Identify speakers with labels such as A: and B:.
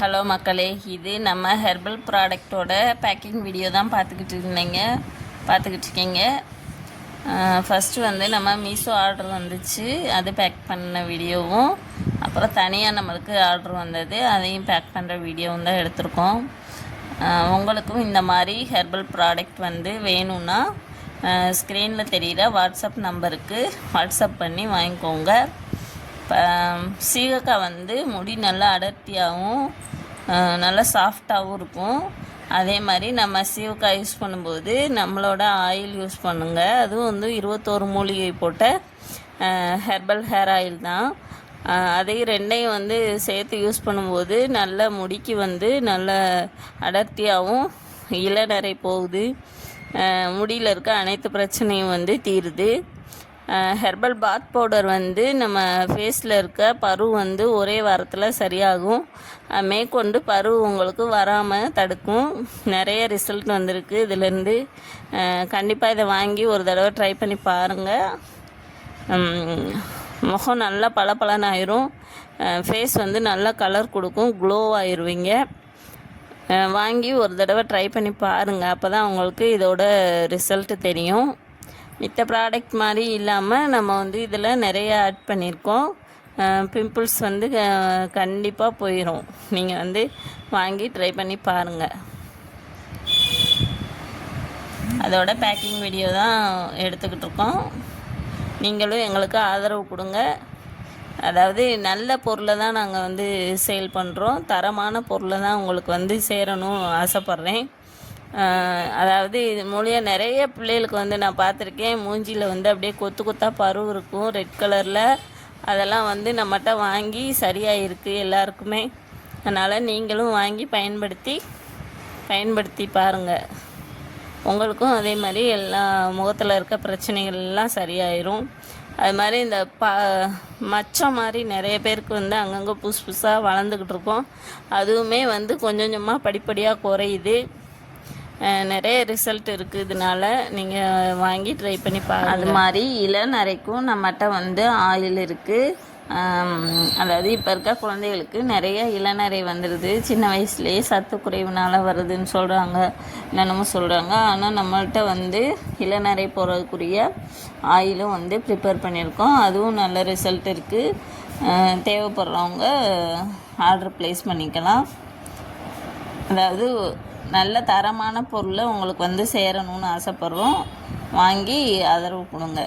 A: Hello மக்களே, இது நம்ம ஹெர்பல் ப்ராடக்டோட பேக்கிங் வீடியோ தான் பார்த்துக்கிட்டு இருக்கீங்க. ஃபஸ்ட்டு வந்து நம்ம மீஷோ ஆர்டர் வந்துச்சு, அது பேக் பண்ண வீடியோவும், அப்புறம் தனியாக நம்மளுக்கு ஆர்டர் வந்தது, அதையும் பேக் பண்ணுற வீடியோவும் தான் எடுத்திருக்கோம். உங்களுக்கும் இந்த மாதிரி ஹெர்பல் ப்ராடக்ட் வந்து வேணும்னா ஸ்க்ரீனில் தெரிகிற வாட்ஸ்அப் நம்பருக்கு வாட்ஸ்அப் பண்ணி வாங்கிக்கோங்க. சீகக்காய் வந்து முடி நல்லா அடர்த்தியாகவும் நல்லா சாஃப்டாகவும் இருக்கும். அதே மாதிரி நம்ம சீகக்காய் யூஸ் பண்ணும்போது நம்மளோட ஆயில் யூஸ் பண்ணுங்கள். அதுவும் வந்து 21 மூலிகை போட்ட ஹெர்பல் ஹேர் ஆயில் தான். அதையும் ரெண்டையும் வந்து சேர்த்து யூஸ் பண்ணும்போது நல்ல முடிக்கு வந்து நல்ல அடர்த்தியாகவும் இளநரை போகுது, முடியில் இருக்க அனைத்து பிரச்சனையும் வந்து தீருது. ஹெர்பல் பாத் பவுடர் வந்து நம்ம ஃபேஸில் இருக்க பரு வந்து ஒரே வாரத்தில் சரியாகும். மேற்கொண்டு பரு உங்களுக்கு வராமல் தடுக்கும். நிறைய ரிசல்ட் வந்திருக்கு இதிலேருந்து. கண்டிப்பாக இதை வாங்கி ஒரு தடவை ட்ரை பண்ணி பாருங்கள். முகம் நல்லா பளபளன்னு ஆயிரும். ஃபேஸ் வந்து நல்லா கலர் கொடுக்கும், க்ளோ ஆயிடுவீங்க. வாங்கி ஒரு தடவை ட்ரை பண்ணி பாருங்கள். அப்போ தான் உங்களுக்கு இதோட ரிசல்ட்டு தெரியும். மித்த ப்ராடக்ட் மாதிரி இல்லாமல் நம்ம வந்து இதில் நிறைய ஆட் பண்ணியிருக்கோம். பிம்பிள்ஸ் வந்து கண்டிப்பாக போயிடும். நீங்கள் வந்து வாங்கி ட்ரை பண்ணி பாருங்கள். அதோட பேக்கிங் வீடியோ தான் எடுத்துக்கிட்டு இருக்கோம். நீங்களும் எங்களுக்கு ஆதரவு கொடுங்க. அதாவது நல்ல பொருளை தான் நாங்கள் வந்து சேல் பண்ணுறோம். தரமான பொருளை தான் உங்களுக்கு வந்து சேரணும்னு ஆசைப்பட்றேன். அதாவது இது மூலியம் நிறைய பிள்ளைகளுக்கு வந்து நான் பார்த்துருக்கேன், மூஞ்சியில் வந்து அப்படியே கொத்து கொத்தாக பரு இருக்கும் ரெட் கலரில். அதெல்லாம் வந்து நம்மகிட்ட வாங்கி சரியாக இருக்குது எல்லாருக்குமே. அதனால் நீங்களும் வாங்கி பயன்படுத்தி பாருங்கள். உங்களுக்கும் அதே மாதிரி எல்லா முகத்தில் இருக்க பிரச்சனைகள் எல்லாம் சரியாயிரும். அது மாதிரி இந்த மச்சம் மாதிரி நிறைய பேருக்கு வந்து அங்கங்கே புதுசாக வளர்ந்துக்கிட்டு இருக்கோம். அதுவுமே வந்து கொஞ்சம் கொஞ்சமாக படிப்படியாக குறையுது. நிறைய ரிசல்ட் இருக்குது. இதனால் நீங்கள் வாங்கி ட்ரை பண்ணி பாருங்கள். அது மாதிரி இளநரைக்கும் நம்மகிட்ட வந்து ஆயில் இருக்குது. அதாவது இப்போ இருக்க குழந்தைகளுக்கு நிறைய இளநரை வந்துடுது. சின்ன வயசுலேயே சத்து குறைவுனால் வருதுன்னு சொல்கிறாங்க, என்னென்னமோ சொல்கிறாங்க. ஆனால் நம்மள்கிட்ட வந்து இளநரை போகிறதுக்குரிய ஆயிலும் வந்து ப்ரிப்பேர் பண்ணியிருக்கோம். அதுவும் நல்ல ரிசல்ட் இருக்குது. தேவைப்படுறவங்க ஆர்டர் ப்ளேஸ் பண்ணிக்கலாம். அதாவது நல்ல தரமான பொருளை உங்களுக்கு வந்து சேரணும்னு ஆசைப்பட்றோம். வாங்கி ஆதரவு கொடுங்க.